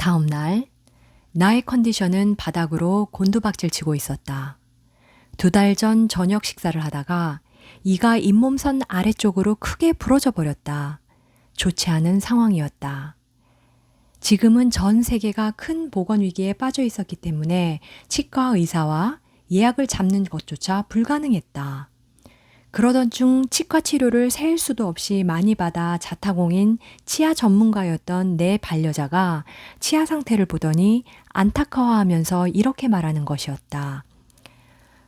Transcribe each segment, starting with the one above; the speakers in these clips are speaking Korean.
다음 날, 나의 컨디션은 바닥으로 곤두박질 치고 있었다. 2달 전 저녁 식사를 하다가 이가 잇몸선 아래쪽으로 크게 부러져 버렸다. 좋지 않은 상황이었다. 지금은 전 세계가 큰 보건 위기에 빠져 있었기 때문에 치과 의사와 예약을 잡는 것조차 불가능했다. 그러던 중 치과 치료를 세일 수도 없이 많이 받아 자타공인 치아 전문가였던 내 반려자가 치아 상태를 보더니 안타까워하면서 이렇게 말하는 것이었다.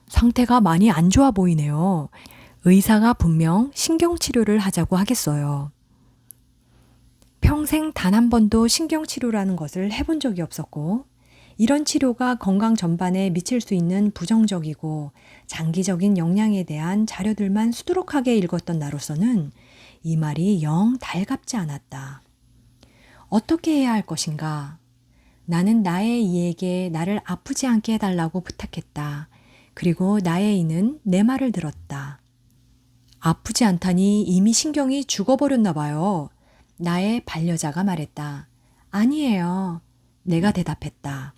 상태가 많이 안 좋아 보이네요. 의사가 분명 신경치료를 하자고 하겠어요. 평생 단 한 번도 신경치료라는 것을 해본 적이 없었고, 이런 치료가 건강 전반에 미칠 수 있는 부정적이고 장기적인 영향에 대한 자료들만 수두룩하게 읽었던 나로서는 이 말이 영 달갑지 않았다. 어떻게 해야 할 것인가? 나는 나의 이에게 나를 아프지 않게 해달라고 부탁했다. 그리고 나의 이는 내 말을 들었다. 아프지 않다니 이미 신경이 죽어버렸나 봐요. 나의 반려자가 말했다. 아니에요. 내가 대답했다.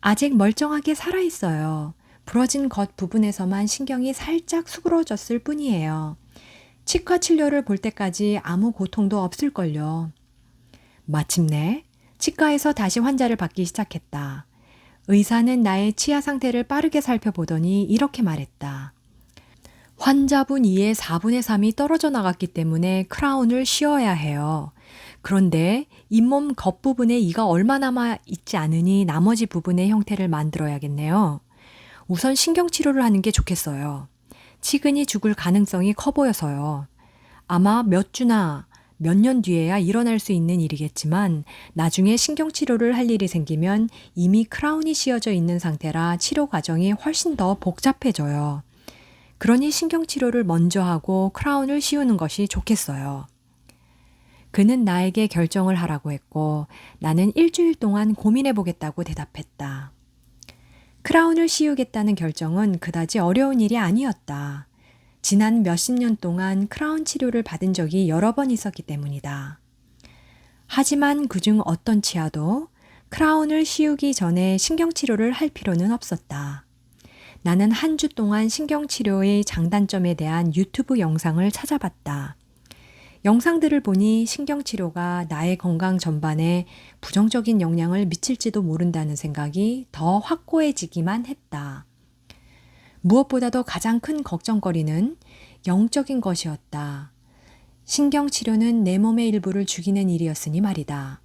아직 멀쩡하게 살아있어요. 부러진 겉 부분에서만 신경이 살짝 수그러졌을 뿐이에요. 치과 치료를 볼 때까지 아무 고통도 없을걸요. 마침내 치과에서 다시 환자를 받기 시작했다. 의사는 나의 치아 상태를 빠르게 살펴보더니 이렇게 말했다. 환자분 이의 4분의 3이 떨어져 나갔기 때문에 크라운을 씌워야 해요. 그런데 잇몸 겉부분에 이가 얼마 남아 있지 않으니 나머지 부분의 형태를 만들어야겠네요. 우선 신경치료를 하는 게 좋겠어요. 치근이 죽을 가능성이 커 보여서요. 아마 몇 주나 몇 년 뒤에야 일어날 수 있는 일이겠지만 나중에 신경치료를 할 일이 생기면 이미 크라운이 씌워져 있는 상태라 치료 과정이 훨씬 더 복잡해져요. 그러니 신경치료를 먼저 하고 크라운을 씌우는 것이 좋겠어요. 그는 나에게 결정을 하라고 했고 나는 일주일 동안 고민해 보겠다고 대답했다. 크라운을 씌우겠다는 결정은 그다지 어려운 일이 아니었다. 지난 몇십 년 동안 크라운 치료를 받은 적이 여러 번 있었기 때문이다. 하지만 그중 어떤 치아도 크라운을 씌우기 전에 신경치료를 할 필요는 없었다. 나는 한 주 동안 신경치료의 장단점에 대한 유튜브 영상을 찾아봤다. 영상들을 보니 신경치료가 나의 건강 전반에 부정적인 영향을 미칠지도 모른다는 생각이 더 확고해지기만 했다. 무엇보다도 가장 큰 걱정거리는 영적인 것이었다. 신경치료는 내 몸의 일부를 죽이는 일이었으니 말이다.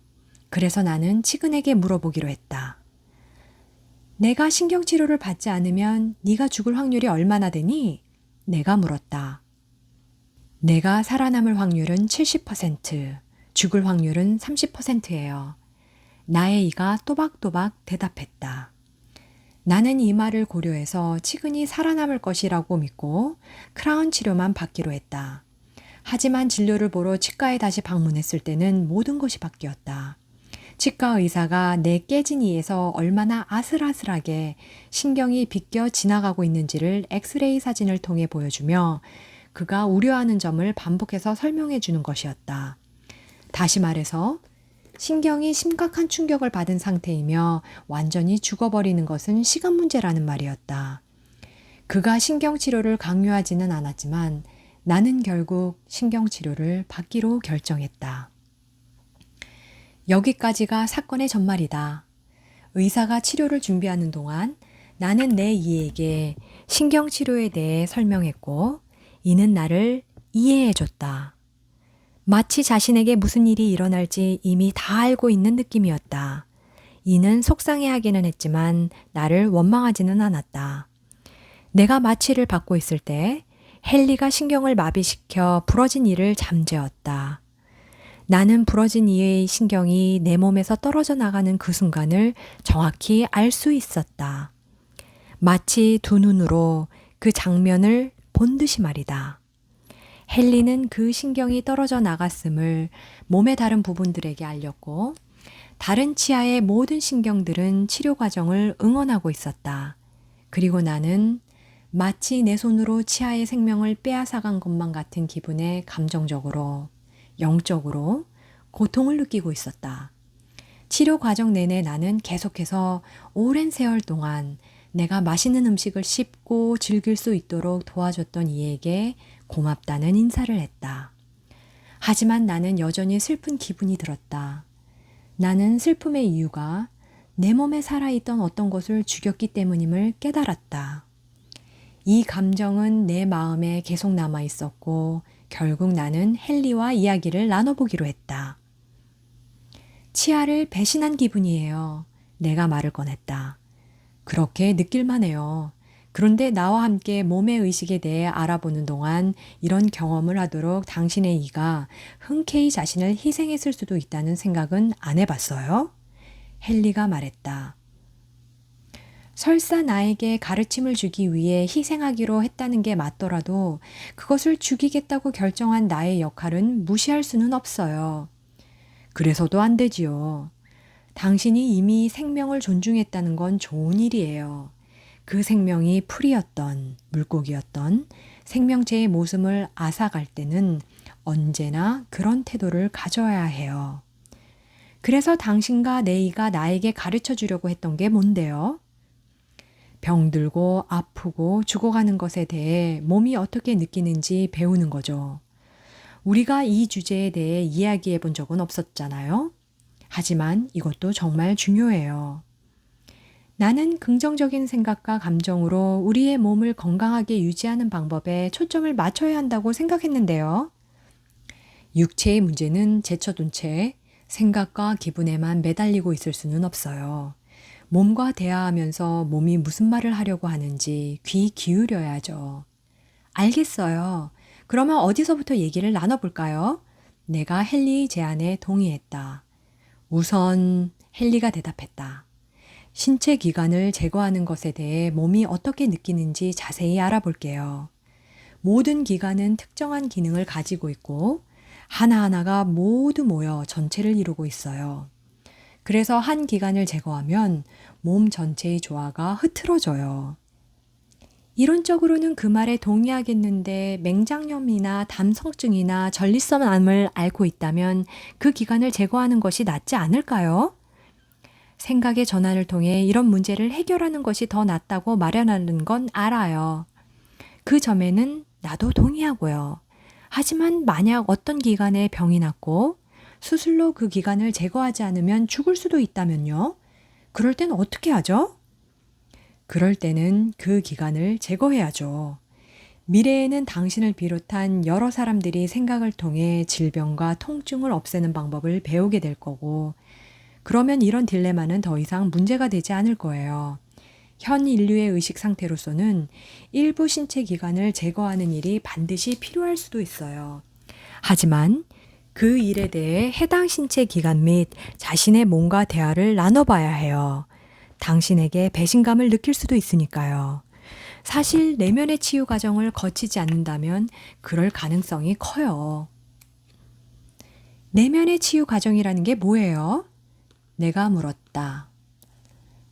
그래서 나는 치근에게 물어보기로 했다. 내가 신경치료를 받지 않으면 네가 죽을 확률이 얼마나 되니? 내가 물었다. 내가 살아남을 확률은 70%, 죽을 확률은 30%예요. 나의 이가 또박또박 대답했다. 나는 이 말을 고려해서 치근이 살아남을 것이라고 믿고 크라운 치료만 받기로 했다. 하지만 진료를 보러 치과에 다시 방문했을 때는 모든 것이 바뀌었다. 치과 의사가 내 깨진 이에서 얼마나 아슬아슬하게 신경이 비껴 지나가고 있는지를 엑스레이 사진을 통해 보여주며 그가 우려하는 점을 반복해서 설명해 주는 것이었다. 다시 말해서 신경이 심각한 충격을 받은 상태이며 완전히 죽어버리는 것은 시간 문제라는 말이었다. 그가 신경치료를 강요하지는 않았지만 나는 결국 신경치료를 받기로 결정했다. 여기까지가 사건의 전말이다. 의사가 치료를 준비하는 동안 나는 내 이에게 신경치료에 대해 설명했고 이는 나를 이해해줬다. 마치 자신에게 무슨 일이 일어날지 이미 다 알고 있는 느낌이었다. 이는 속상해하기는 했지만 나를 원망하지는 않았다. 내가 마취를 받고 있을 때 헨리가 신경을 마비시켜 부러진 이를 잠재웠다. 나는 부러진 이의 신경이 내 몸에서 떨어져 나가는 그 순간을 정확히 알 수 있었다. 마치 두 눈으로 그 장면을 본 듯이 말이다. 헨리는 그 신경이 떨어져 나갔음을 몸의 다른 부분들에게 알렸고 다른 치아의 모든 신경들은 치료 과정을 응원하고 있었다. 그리고 나는 마치 내 손으로 치아의 생명을 빼앗아간 것만 같은 기분에 감정적으로, 영적으로 고통을 느끼고 있었다. 치료 과정 내내 나는 계속해서 오랜 세월 동안 내가 맛있는 음식을 씹고 즐길 수 있도록 도와줬던 이에게 고맙다는 인사를 했다. 하지만 나는 여전히 슬픈 기분이 들었다. 나는 슬픔의 이유가 내 몸에 살아있던 어떤 것을 죽였기 때문임을 깨달았다. 이 감정은 내 마음에 계속 남아 있었고 결국 나는 헨리와 이야기를 나눠보기로 했다. 치아를 배신한 기분이에요. 내가 말을 꺼냈다. 그렇게 느낄만 해요. 그런데 나와 함께 몸의 의식에 대해 알아보는 동안 이런 경험을 하도록 당신의 이가 흔쾌히 자신을 희생했을 수도 있다는 생각은 안 해봤어요? 헨리가 말했다. 설사 나에게 가르침을 주기 위해 희생하기로 했다는 게 맞더라도 그것을 죽이겠다고 결정한 나의 역할은 무시할 수는 없어요. 그래서도 안 되지요. 당신이 이미 생명을 존중했다는 건 좋은 일이에요. 그 생명이 풀이었던, 물고기였던 생명체의 모습을 앗아갈 때는 언제나 그런 태도를 가져야 해요. 그래서 당신과 네이가 나에게 가르쳐 주려고 했던 게 뭔데요? 병들고 아프고 죽어가는 것에 대해 몸이 어떻게 느끼는지 배우는 거죠. 우리가 이 주제에 대해 이야기해 본 적은 없었잖아요. 하지만 이것도 정말 중요해요. 나는 긍정적인 생각과 감정으로 우리의 몸을 건강하게 유지하는 방법에 초점을 맞춰야 한다고 생각했는데요. 육체의 문제는 제쳐둔 채 생각과 기분에만 매달리고 있을 수는 없어요. 몸과 대화하면서 몸이 무슨 말을 하려고 하는지 귀 기울여야죠. 알겠어요. 그러면 어디서부터 얘기를 나눠볼까요? 내가 헨리의 제안에 동의했다. 우선 헨리가 대답했다. 신체 기관을 제거하는 것에 대해 몸이 어떻게 느끼는지 자세히 알아볼게요. 모든 기관은 특정한 기능을 가지고 있고 하나하나가 모두 모여 전체를 이루고 있어요. 그래서 한 기관을 제거하면 몸 전체의 조화가 흐트러져요. 이론적으로는 그 말에 동의하겠는데 맹장염이나 담성증이나 전립선암을 앓고 있다면 그 기관을 제거하는 것이 낫지 않을까요? 생각의 전환을 통해 이런 문제를 해결하는 것이 더 낫다고 마련하는 건 알아요. 그 점에는 나도 동의하고요. 하지만 만약 어떤 기관에 병이 났고 수술로 그 기관을 제거하지 않으면 죽을 수도 있다면요? 그럴 땐 어떻게 하죠? 그럴 때는 그 기관을 제거해야죠. 미래에는 당신을 비롯한 여러 사람들이 생각을 통해 질병과 통증을 없애는 방법을 배우게 될 거고, 그러면 이런 딜레마는 더 이상 문제가 되지 않을 거예요. 현 인류의 의식 상태로서는 일부 신체 기관을 제거하는 일이 반드시 필요할 수도 있어요. 하지만 그 일에 대해 해당 신체 기관 및 자신의 몸과 대화를 나눠봐야 해요. 당신에게 배신감을 느낄 수도 있으니까요. 사실 내면의 치유 과정을 거치지 않는다면 그럴 가능성이 커요. 내면의 치유 과정이라는 게 뭐예요? 내가 물었다.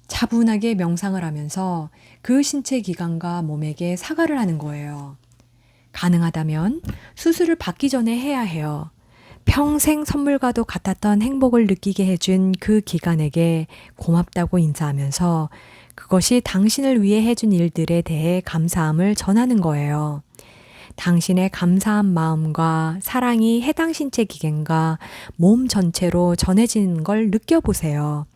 차분하게 명상을 하면서 그 신체 기관과 몸에게 사과를 하는 거예요. 가능하다면 수술을 받기 전에 해야 해요. 평생 선물과도 같았던 행복을 느끼게 해준 그 기관에게 고맙다고 인사하면서 그것이 당신을 위해 해준 일들에 대해 감사함을 전하는 거예요. 당신의 감사한 마음과 사랑이 해당 신체 기관과 몸 전체로 전해지는 걸 느껴보세요.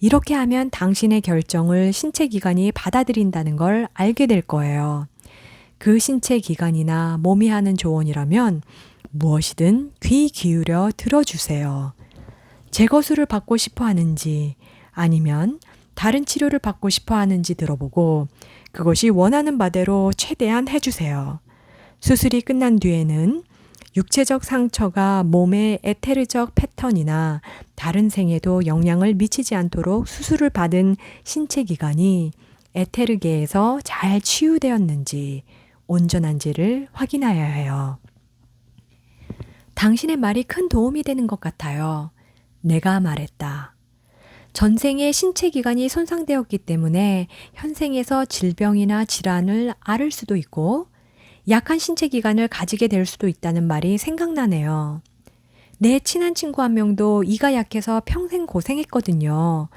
이렇게 하면 당신의 결정을 신체 기관이 받아들인다는 걸 알게 될 거예요. 그 신체 기관이나 몸이 하는 조언이라면 무엇이든 귀 기울여 들어주세요. 제거술을 받고 싶어 하는지 아니면 다른 치료를 받고 싶어 하는지 들어보고 그것이 원하는 바대로 최대한 해주세요. 수술이 끝난 뒤에는 육체적 상처가 몸의 에테르적 패턴이나 다른 생에도 영향을 미치지 않도록 수술을 받은 신체 기관이 에테르계에서 잘 치유되었는지 온전한지를 확인하여야 해요. 당신의 말이 큰 도움이 되는 것 같아요. 내가 말했다. 전생에 신체 기관이 손상되었기 때문에 현생에서 질병이나 질환을 앓을 수도 있고 약한 신체 기관을 가지게 될 수도 있다는 말이 생각나네요. 내 친한 친구 한 명도 이가 약해서 평생 고생했거든요.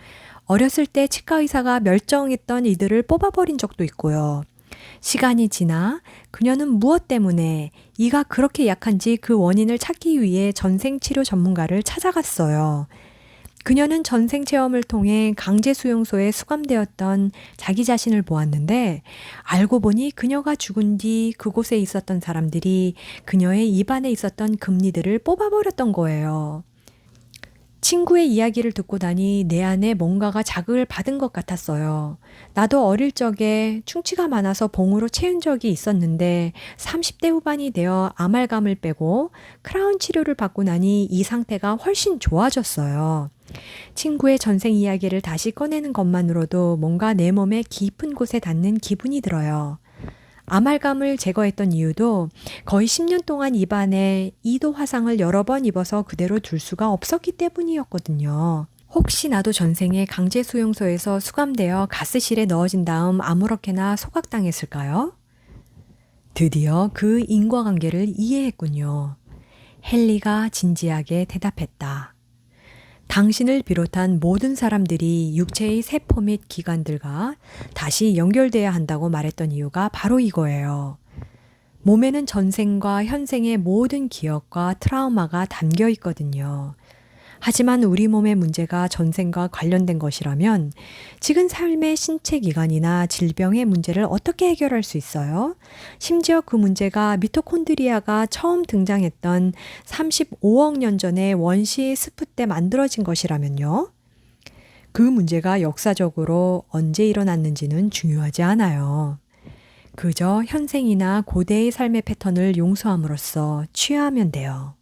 어렸을 때 치과 의사가 멸종했던 이들을 뽑아버린 적도 있고요. 시간이 지나 그녀는 무엇 때문에 이가 그렇게 약한지 그 원인을 찾기 위해 전생치료 전문가를 찾아갔어요. 그녀는 전생 체험을 통해 강제 수용소에 수감되었던 자기 자신을 보았는데 알고 보니 그녀가 죽은 뒤 그곳에 있었던 사람들이 그녀의 입안에 있었던 금니들을 뽑아버렸던 거예요. 친구의 이야기를 듣고 나니 내 안에 뭔가가 자극을 받은 것 같았어요. 나도 어릴 적에 충치가 많아서 봉으로 채운 적이 있었는데 30대 후반이 되어 아말감을 빼고 크라운 치료를 받고 나니 이 상태가 훨씬 좋아졌어요. 친구의 전생 이야기를 다시 꺼내는 것만으로도 뭔가 내 몸의 깊은 곳에 닿는 기분이 들어요. 아말감을 제거했던 이유도 거의 10년 동안 입안에 이도 화상을 여러 번 입어서 그대로 둘 수가 없었기 때문이었거든요. 혹시 나도 전생에 강제 수용소에서 수감되어 가스실에 넣어진 다음 아무렇게나 소각당했을까요? 드디어 그 인과관계를 이해했군요. 헨리가 진지하게 대답했다. 당신을 비롯한 모든 사람들이 육체의 세포 및 기관들과 다시 연결돼야 한다고 말했던 이유가 바로 이거예요. 몸에는 전생과 현생의 모든 기억과 트라우마가 담겨 있거든요. 하지만 우리 몸의 문제가 전생과 관련된 것이라면 지금 삶의 신체 기관이나 질병의 문제를 어떻게 해결할 수 있어요? 심지어 그 문제가 미토콘드리아가 처음 등장했던 35억 년 전에 원시 스프 때 만들어진 것이라면요? 그 문제가 역사적으로 언제 일어났는지는 중요하지 않아요. 그저 현생이나 고대의 삶의 패턴을 용서함으로써 취하하면 돼요.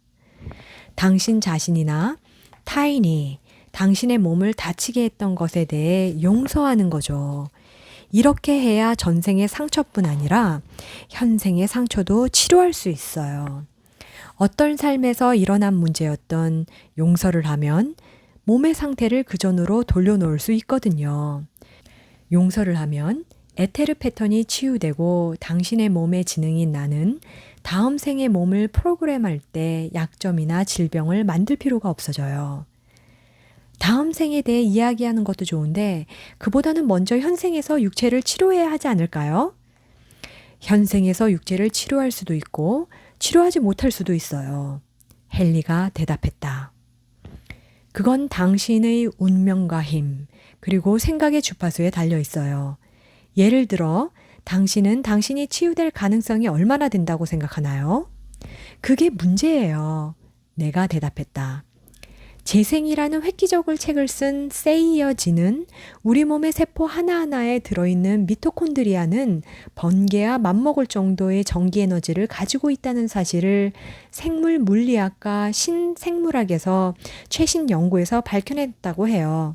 당신 자신이나 타인이 당신의 몸을 다치게 했던 것에 대해 용서하는 거죠. 이렇게 해야 전생의 상처뿐 아니라 현생의 상처도 치료할 수 있어요. 어떤 삶에서 일어난 문제였던 용서를 하면 몸의 상태를 그전으로 돌려놓을 수 있거든요. 용서를 하면 에테르 패턴이 치유되고 당신의 몸의 지능인 나는 다음 생의 몸을 프로그램할 때 약점이나 질병을 만들 필요가 없어져요. 다음 생에 대해 이야기하는 것도 좋은데 그보다는 먼저 현생에서 육체를 치료해야 하지 않을까요? 현생에서 육체를 치료할 수도 있고 치료하지 못할 수도 있어요. 헨리가 대답했다. 그건 당신의 운명과 힘, 그리고 생각의 주파수에 달려 있어요. 예를 들어 당신은 당신이 치유될 가능성이 얼마나 된다고 생각하나요? 그게 문제예요. 내가 대답했다. 재생이라는 획기적을 책을 쓴 세이어지는 우리 몸의 세포 하나하나에 들어있는 미토콘드리아는 번개와 맞먹을 정도의 전기 에너지를 가지고 있다는 사실을 생물 물리학과 신생물학에서 최신 연구에서 밝혀냈다고 해요.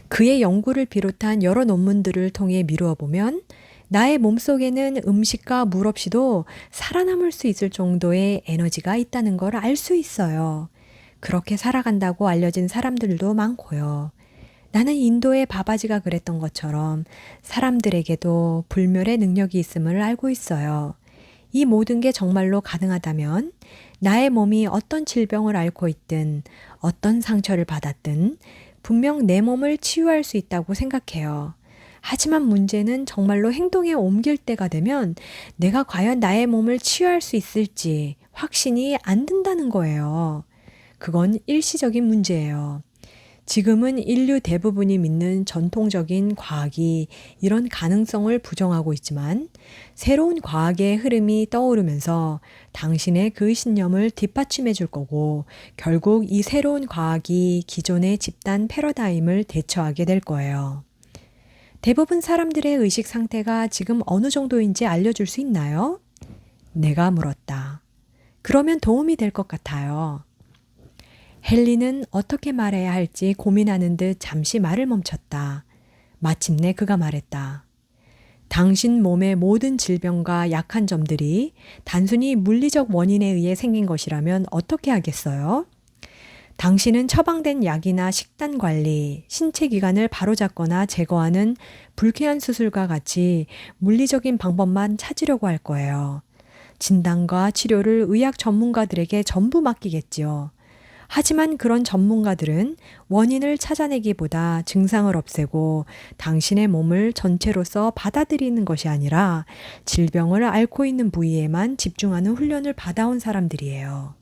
그의 연구를 비롯한 여러 논문들을 통해 미루어 보면 나의 몸속에는 음식과 물 없이도 살아남을 수 있을 정도의 에너지가 있다는 걸 알 수 있어요. 그렇게 살아간다고 알려진 사람들도 많고요. 나는 인도의 바바지가 그랬던 것처럼 사람들에게도 불멸의 능력이 있음을 알고 있어요. 이 모든 게 정말로 가능하다면 나의 몸이 어떤 질병을 앓고 있든 어떤 상처를 받았든 분명 내 몸을 치유할 수 있다고 생각해요. 하지만 문제는 정말로 행동에 옮길 때가 되면 내가 과연 나의 몸을 치유할 수 있을지 확신이 안 든다는 거예요. 그건 일시적인 문제예요. 지금은 인류 대부분이 믿는 전통적인 과학이 이런 가능성을 부정하고 있지만 새로운 과학의 흐름이 떠오르면서 당신의 그 신념을 뒷받침해 줄 거고 결국 이 새로운 과학이 기존의 집단 패러다임을 대처하게 될 거예요. 대부분 사람들의 의식 상태가 지금 어느 정도인지 알려줄 수 있나요? 내가 물었다. 그러면 도움이 될 것 같아요. 헨리는 어떻게 말해야 할지 고민하는 듯 잠시 말을 멈췄다. 마침내 그가 말했다. 당신 몸의 모든 질병과 약한 점들이 단순히 물리적 원인에 의해 생긴 것이라면 어떻게 하겠어요? 당신은 처방된 약이나 식단 관리, 신체 기관을 바로잡거나 제거하는 불쾌한 수술과 같이 물리적인 방법만 찾으려고 할 거예요. 진단과 치료를 의학 전문가들에게 전부 맡기겠지요. 하지만 그런 전문가들은 원인을 찾아내기보다 증상을 없애고 당신의 몸을 전체로서 받아들이는 것이 아니라 질병을 앓고 있는 부위에만 집중하는 훈련을 받아온 사람들이에요.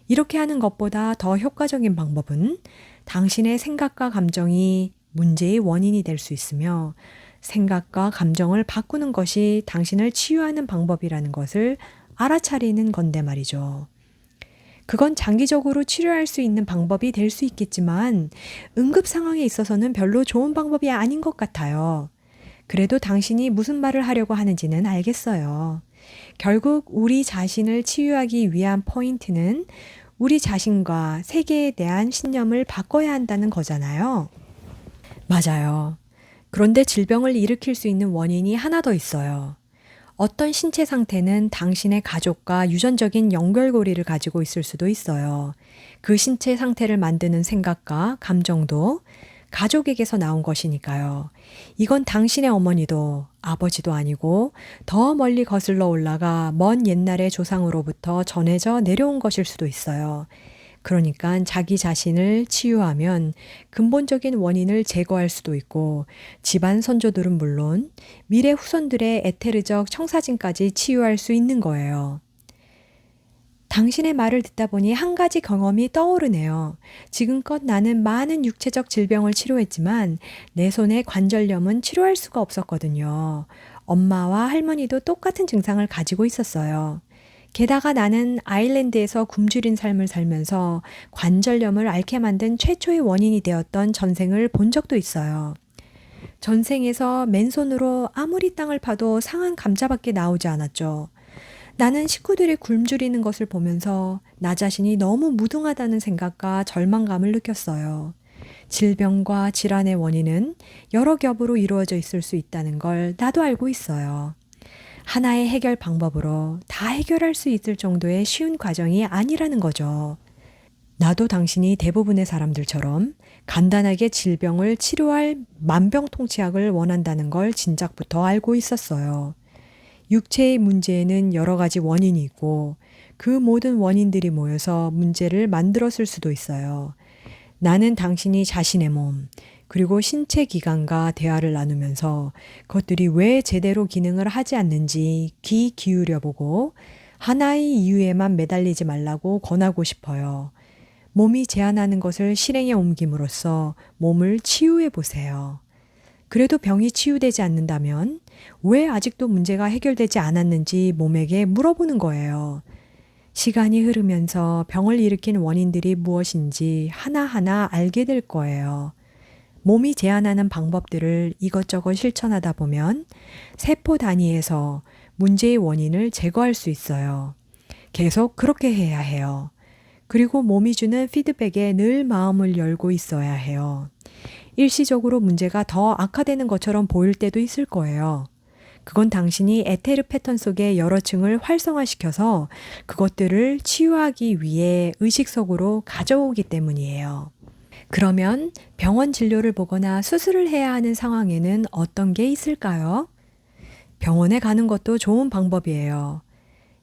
이렇게 하는 것보다 더 효과적인 방법은 당신의 생각과 감정이 문제의 원인이 될 수 있으며 생각과 감정을 바꾸는 것이 당신을 치유하는 방법이라는 것을 알아차리는 건데 말이죠. 그건 장기적으로 치료할 수 있는 방법이 될 수 있겠지만 응급 상황에 있어서는 별로 좋은 방법이 아닌 것 같아요. 그래도 당신이 무슨 말을 하려고 하는지는 알겠어요. 결국 우리 자신을 치유하기 위한 포인트는 우리 자신과 세계에 대한 신념을 바꿔야 한다는 거잖아요. 맞아요. 그런데 질병을 일으킬 수 있는 원인이 하나 더 있어요. 어떤 신체 상태는 당신의 가족과 유전적인 연결고리를 가지고 있을 수도 있어요. 그 신체 상태를 만드는 생각과 감정도 가족에게서 나온 것이니까요. 이건 당신의 어머니도 아버지도 아니고 더 멀리 거슬러 올라가 먼 옛날의 조상으로부터 전해져 내려온 것일 수도 있어요. 그러니까 자기 자신을 치유하면 근본적인 원인을 제거할 수도 있고 집안 선조들은 물론 미래 후손들의 에테르적 청사진까지 치유할 수 있는 거예요. 당신의 말을 듣다 보니 한 가지 경험이 떠오르네요. 지금껏 나는 많은 육체적 질병을 치료했지만 내 손의 관절염은 치료할 수가 없었거든요. 엄마와 할머니도 똑같은 증상을 가지고 있었어요. 게다가 나는 아일랜드에서 굶주린 삶을 살면서 관절염을 앓게 만든 최초의 원인이 되었던 전생을 본 적도 있어요. 전생에서 맨손으로 아무리 땅을 파도 상한 감자밖에 나오지 않았죠. 나는 식구들이 굶주리는 것을 보면서 나 자신이 너무 무능하다는 생각과 절망감을 느꼈어요. 질병과 질환의 원인은 여러 겹으로 이루어져 있을 수 있다는 걸 나도 알고 있어요. 하나의 해결 방법으로 다 해결할 수 있을 정도의 쉬운 과정이 아니라는 거죠. 나도 당신이 대부분의 사람들처럼 간단하게 질병을 치료할 만병통치약을 원한다는 걸 진작부터 알고 있었어요. 육체의 문제에는 여러 가지 원인이 있고 그 모든 원인들이 모여서 문제를 만들었을 수도 있어요. 나는 당신이 자신의 몸, 그리고 신체 기관과 대화를 나누면서 그것들이 왜 제대로 기능을 하지 않는지 귀 기울여 보고 하나의 이유에만 매달리지 말라고 권하고 싶어요. 몸이 제안하는 것을 실행에 옮김으로써 몸을 치유해 보세요. 그래도 병이 치유되지 않는다면 왜 아직도 문제가 해결되지 않았는지 몸에게 물어보는 거예요. 시간이 흐르면서 병을 일으킨 원인들이 무엇인지 하나하나 알게 될 거예요. 몸이 제안하는 방법들을 이것저것 실천하다 보면 세포 단위에서 문제의 원인을 제거할 수 있어요. 계속 그렇게 해야 해요. 그리고 몸이 주는 피드백에 늘 마음을 열고 있어야 해요. 일시적으로 문제가 더 악화되는 것처럼 보일 때도 있을 거예요. 그건 당신이 에테르 패턴 속의 여러 층을 활성화시켜서 그것들을 치유하기 위해 의식 속으로 가져오기 때문이에요. 그러면 병원 진료를 보거나 수술을 해야 하는 상황에는 어떤 게 있을까요? 병원에 가는 것도 좋은 방법이에요.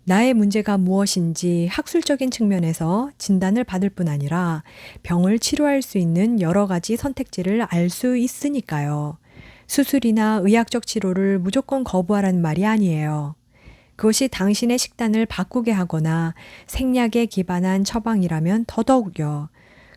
나의 문제가 무엇인지 학술적인 측면에서 진단을 받을 뿐 아니라 병을 치료할 수 있는 여러 가지 선택지를 알 수 있으니까요. 수술이나 의학적 치료를 무조건 거부하라는 말이 아니에요. 그것이 당신의 식단을 바꾸게 하거나 생약에 기반한 처방이라면 더더욱요.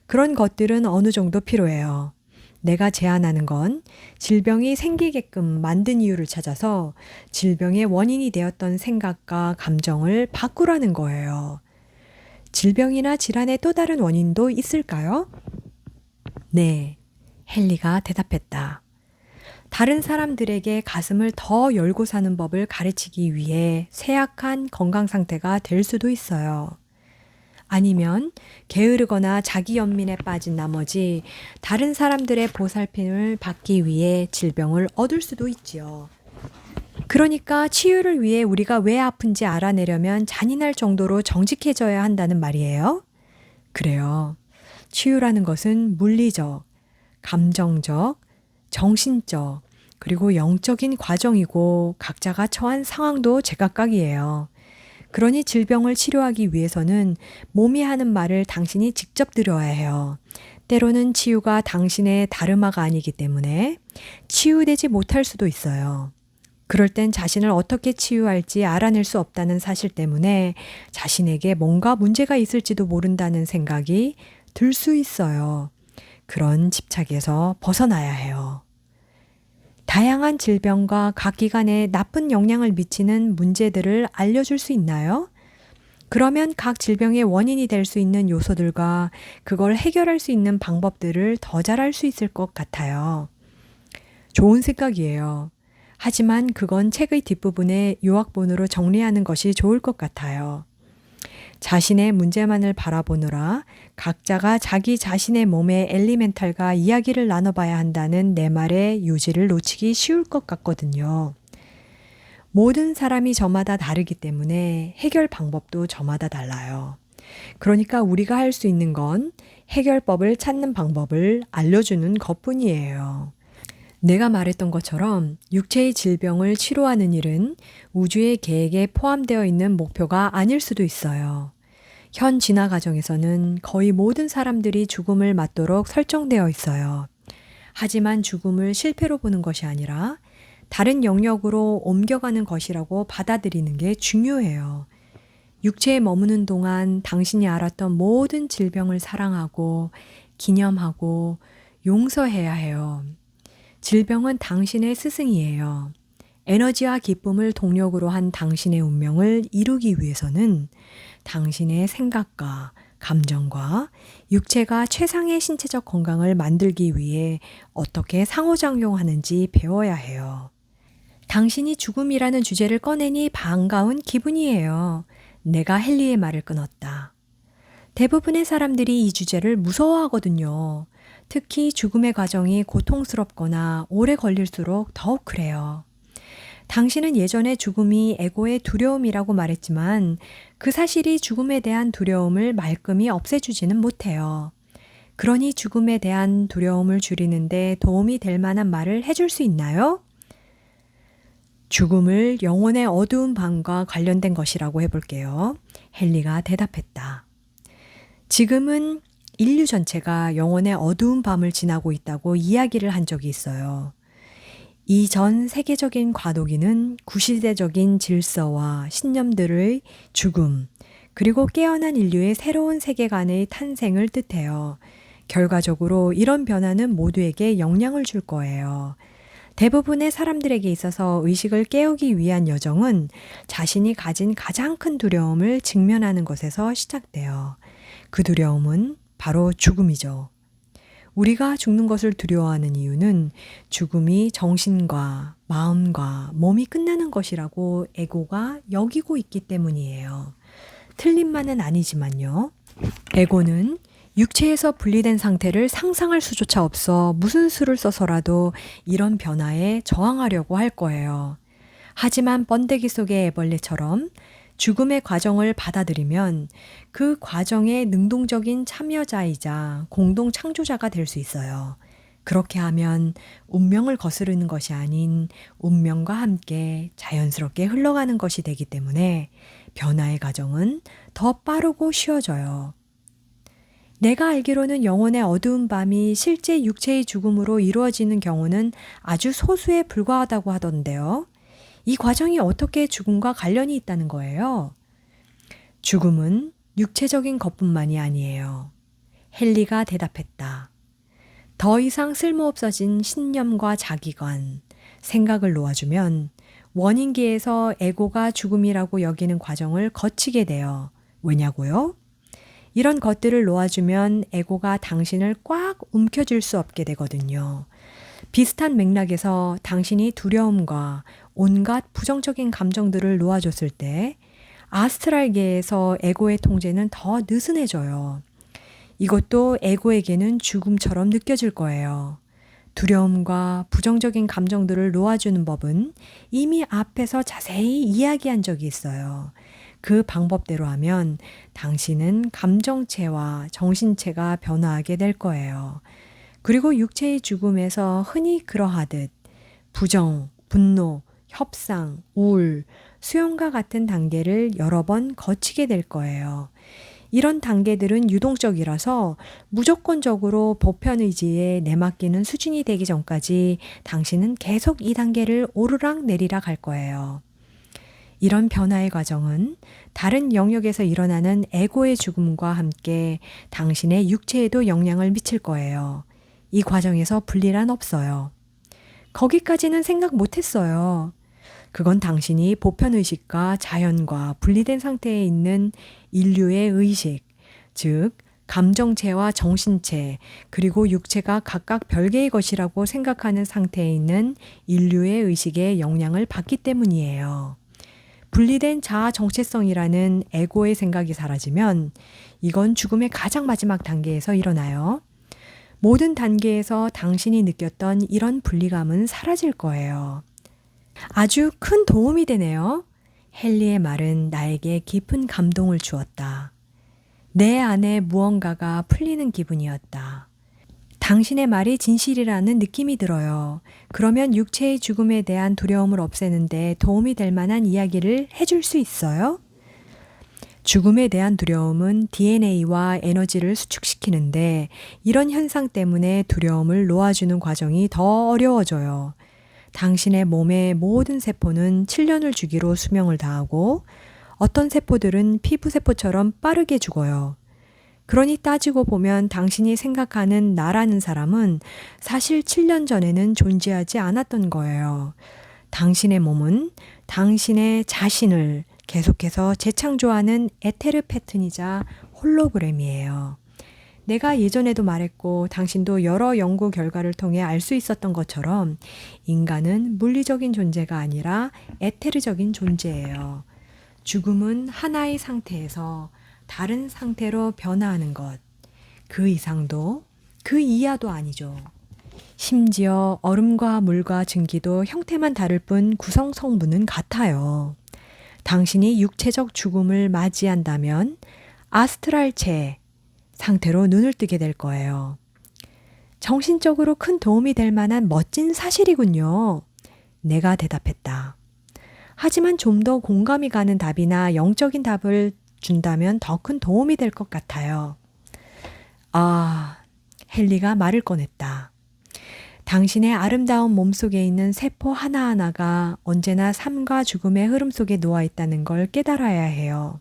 그런 것들은 어느 정도 필요해요. 내가 제안하는 건 질병이 생기게끔 만든 이유를 찾아서 질병의 원인이 되었던 생각과 감정을 바꾸라는 거예요. 질병이나 질환의 또 다른 원인도 있을까요? 네, 헨리가 대답했다. 다른 사람들에게 가슴을 더 열고 사는 법을 가르치기 위해 쇠약한 건강 상태가 될 수도 있어요. 아니면 게으르거나 자기 연민에 빠진 나머지 다른 사람들의 보살핌을 받기 위해 질병을 얻을 수도 있지요. 그러니까 치유를 위해 우리가 왜 아픈지 알아내려면 잔인할 정도로 정직해져야 한다는 말이에요. 그래요. 치유라는 것은 물리적, 감정적, 정신적, 그리고 영적인 과정이고 각자가 처한 상황도 제각각이에요. 그러니 질병을 치료하기 위해서는 몸이 하는 말을 당신이 직접 들어야 해요. 때로는 치유가 당신의 다르마가 아니기 때문에 치유되지 못할 수도 있어요. 그럴 땐 자신을 어떻게 치유할지 알아낼 수 없다는 사실 때문에 자신에게 뭔가 문제가 있을지도 모른다는 생각이 들 수 있어요. 그런 집착에서 벗어나야 해요. 다양한 질병과 각 기관에 나쁜 영향을 미치는 문제들을 알려줄 수 있나요? 그러면 각 질병의 원인이 될 수 있는 요소들과 그걸 해결할 수 있는 방법들을 더 잘 알 수 있을 것 같아요. 좋은 생각이에요. 하지만 그건 책의 뒷부분에 요약본으로 정리하는 것이 좋을 것 같아요. 자신의 문제만을 바라보느라 각자가 자기 자신의 몸의 엘리멘탈과 이야기를 나눠봐야 한다는 내 말의 요지를 놓치기 쉬울 것 같거든요. 모든 사람이 저마다 다르기 때문에 해결 방법도 저마다 달라요. 그러니까 우리가 할 수 있는 건 해결법을 찾는 방법을 알려주는 것뿐이에요. 내가 말했던 것처럼 육체의 질병을 치료하는 일은 우주의 계획에 포함되어 있는 목표가 아닐 수도 있어요. 현 진화 과정에서는 거의 모든 사람들이 죽음을 맞도록 설정되어 있어요. 하지만 죽음을 실패로 보는 것이 아니라 다른 영역으로 옮겨가는 것이라고 받아들이는 게 중요해요. 육체에 머무는 동안 당신이 알았던 모든 질병을 사랑하고 기념하고 용서해야 해요. 질병은 당신의 스승이에요. 에너지와 기쁨을 동력으로 한 당신의 운명을 이루기 위해서는 당신의 생각과 감정과 육체가 최상의 신체적 건강을 만들기 위해 어떻게 상호작용하는지 배워야 해요. 당신이 죽음이라는 주제를 꺼내니 반가운 기분이에요. 내가 헨리의 말을 끊었다. 대부분의 사람들이 이 주제를 무서워하거든요. 특히 죽음의 과정이 고통스럽거나 오래 걸릴수록 더욱 그래요. 당신은 예전에 죽음이 에고의 두려움이라고 말했지만 그 사실이 죽음에 대한 두려움을 말끔히 없애주지는 못해요. 그러니 죽음에 대한 두려움을 줄이는데 도움이 될 만한 말을 해줄 수 있나요? 죽음을 영혼의 어두운 밤과 관련된 것이라고 해볼게요. 헨리가 대답했다. 지금은 인류 전체가 영혼의 어두운 밤을 지나고 있다고 이야기를 한 적이 있어요. 이 전 세계적인 과도기는 구시대적인 질서와 신념들의 죽음, 그리고 깨어난 인류의 새로운 세계관의 탄생을 뜻해요. 결과적으로 이런 변화는 모두에게 영향을 줄 거예요. 대부분의 사람들에게 있어서 의식을 깨우기 위한 여정은 자신이 가진 가장 큰 두려움을 직면하는 것에서 시작돼요. 그 두려움은 바로 죽음이죠. 우리가 죽는 것을 두려워하는 이유는 죽음이 정신과 마음과 몸이 끝나는 것이라고 에고가 여기고 있기 때문이에요. 틀린 말은 아니지만요. 에고는 육체에서 분리된 상태를 상상할 수조차 없어 무슨 수를 써서라도 이런 변화에 저항하려고 할 거예요. 하지만 번데기 속의 애벌레처럼 죽음의 과정을 받아들이면 그 과정의 능동적인 참여자이자 공동 창조자가 될 수 있어요. 그렇게 하면 운명을 거스르는 것이 아닌 운명과 함께 자연스럽게 흘러가는 것이 되기 때문에 변화의 과정은 더 빠르고 쉬워져요. 내가 알기로는 영혼의 어두운 밤이 실제 육체의 죽음으로 이루어지는 경우는 아주 소수에 불과하다고 하던데요. 이 과정이 어떻게 죽음과 관련이 있다는 거예요? 죽음은 육체적인 것뿐만이 아니에요. 헨리가 대답했다. 더 이상 쓸모없어진 신념과 자기관, 생각을 놓아주면 원인기에서 에고가 죽음이라고 여기는 과정을 거치게 돼요. 왜냐고요? 이런 것들을 놓아주면 에고가 당신을 꽉 움켜쥘 수 없게 되거든요. 비슷한 맥락에서 당신이 두려움과 온갖 부정적인 감정들을 놓아줬을 때 아스트랄계에서 에고의 통제는 더 느슨해져요. 이것도 에고에게는 죽음처럼 느껴질 거예요. 두려움과 부정적인 감정들을 놓아주는 법은 이미 앞에서 자세히 이야기한 적이 있어요. 그 방법대로 하면 당신은 감정체와 정신체가 변화하게 될 거예요. 그리고 육체의 죽음에서 흔히 그러하듯 부정, 분노, 협상, 우울, 수용과 같은 단계를 여러 번 거치게 될 거예요. 이런 단계들은 유동적이라서 무조건적으로 보편 의지에 내맡기는 수준이 되기 전까지 당신은 계속 이 단계를 오르락 내리락 할 거예요. 이런 변화의 과정은 다른 영역에서 일어나는 에고의 죽음과 함께 당신의 육체에도 영향을 미칠 거예요. 이 과정에서 분리란 없어요. 거기까지는 생각 못했어요. 그건 당신이 보편의식과 자연과 분리된 상태에 있는 인류의 의식, 즉 감정체와 정신체, 그리고 육체가 각각 별개의 것이라고 생각하는 상태에 있는 인류의 의식에 영향을 받기 때문이에요. 분리된 자아 정체성이라는 에고의 생각이 사라지면 이건 죽음의 가장 마지막 단계에서 일어나요. 모든 단계에서 당신이 느꼈던 이런 분리감은 사라질 거예요. 아주 큰 도움이 되네요. 헨리의 말은 나에게 깊은 감동을 주었다. 내 안에 무언가가 풀리는 기분이었다. 당신의 말이 진실이라는 느낌이 들어요. 그러면 육체의 죽음에 대한 두려움을 없애는데 도움이 될 만한 이야기를 해줄 수 있어요? 죽음에 대한 두려움은 DNA와 에너지를 수축시키는데 이런 현상 때문에 두려움을 놓아주는 과정이 더 어려워져요. 당신의 몸의 모든 세포는 7년을 주기로 수명을 다하고 어떤 세포들은 피부세포처럼 빠르게 죽어요. 그러니 따지고 보면 당신이 생각하는 나라는 사람은 사실 7년 전에는 존재하지 않았던 거예요. 당신의 몸은 당신의 자신을 계속해서 재창조하는 에테르 패턴이자 홀로그램이에요. 내가 예전에도 말했고 당신도 여러 연구 결과를 통해 알 수 있었던 것처럼 인간은 물리적인 존재가 아니라 에테르적인 존재예요. 죽음은 하나의 상태에서 다른 상태로 변화하는 것. 그 이상도 그 이하도 아니죠. 심지어 얼음과 물과 증기도 형태만 다를 뿐 구성 성분은 같아요. 당신이 육체적 죽음을 맞이한다면 아스트랄체 상태로 눈을 뜨게 될 거예요. 정신적으로 큰 도움이 될 만한 멋진 사실이군요. 내가 대답했다. 하지만 좀 더 공감이 가는 답이나 영적인 답을 준다면 더 큰 도움이 될 것 같아요. 헨리가 말을 꺼냈다. 당신의 아름다운 몸속에 있는 세포 하나하나가 언제나 삶과 죽음의 흐름 속에 놓아 있다는 걸 깨달아야 해요.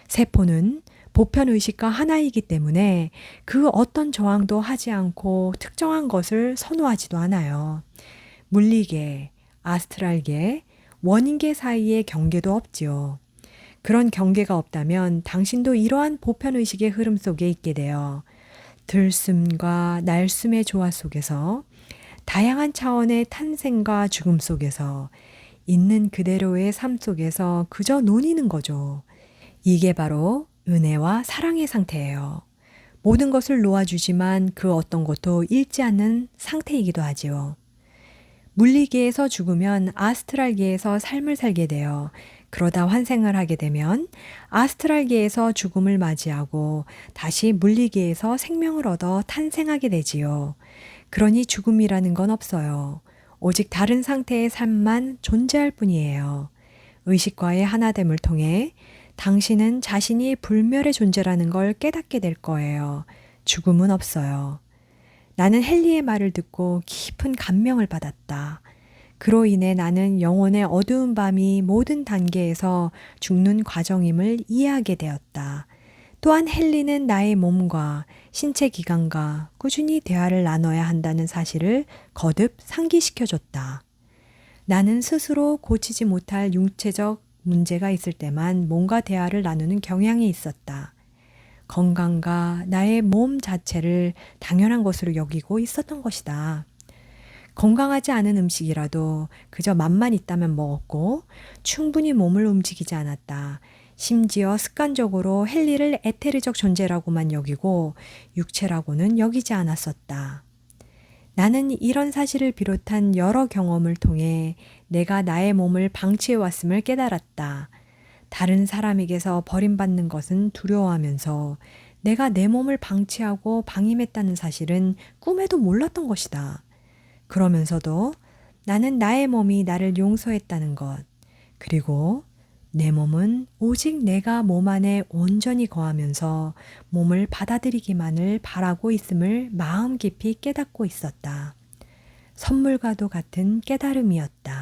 세포는 보편의식과 하나이기 때문에 그 어떤 저항도 하지 않고 특정한 것을 선호하지도 않아요. 물리계, 아스트랄계, 원인계 사이에 경계도 없지요. 그런 경계가 없다면 당신도 이러한 보편의식의 흐름 속에 있게 돼요. 들숨과 날숨의 조화 속에서 다양한 차원의 탄생과 죽음 속에서 있는 그대로의 삶 속에서 그저 논이는 거죠. 이게 바로 은혜와 사랑의 상태예요. 모든 것을 놓아주지만 그 어떤 것도 잃지 않는 상태이기도 하지요. 물리계에서 죽으면 아스트랄계에서 삶을 살게 돼요. 그러다 환생을 하게 되면 아스트랄계에서 죽음을 맞이하고 다시 물리계에서 생명을 얻어 탄생하게 되지요. 그러니 죽음이라는 건 없어요. 오직 다른 상태의 삶만 존재할 뿐이에요. 의식과의 하나됨을 통해 당신은 자신이 불멸의 존재라는 걸 깨닫게 될 거예요. 죽음은 없어요. 나는 헨리의 말을 듣고 깊은 감명을 받았다. 그로 인해 나는 영혼의 어두운 밤이 모든 단계에서 죽는 과정임을 이해하게 되었다. 또한 헨리는 나의 몸과 신체 기관과 꾸준히 대화를 나눠야 한다는 사실을 거듭 상기시켜줬다. 나는 스스로 고치지 못할 육체적 문제가 있을 때만 몸과 대화를 나누는 경향이 있었다. 건강과 나의 몸 자체를 당연한 것으로 여기고 있었던 것이다. 건강하지 않은 음식이라도 그저 맛만 있다면 먹었고 충분히 몸을 움직이지 않았다. 심지어 습관적으로 헨리를 에테르적 존재라고만 여기고 육체라고는 여기지 않았었다. 나는 이런 사실을 비롯한 여러 경험을 통해 내가 나의 몸을 방치해왔음을 깨달았다. 다른 사람에게서 버림받는 것은 두려워하면서 내가 내 몸을 방치하고 방임했다는 사실은 꿈에도 몰랐던 것이다. 그러면서도 나는 나의 몸이 나를 용서했다는 것, 그리고 내 몸은 오직 내가 몸 안에 온전히 거하면서 몸을 받아들이기만을 바라고 있음을 마음 깊이 깨닫고 있었다. 선물과도 같은 깨달음이었다.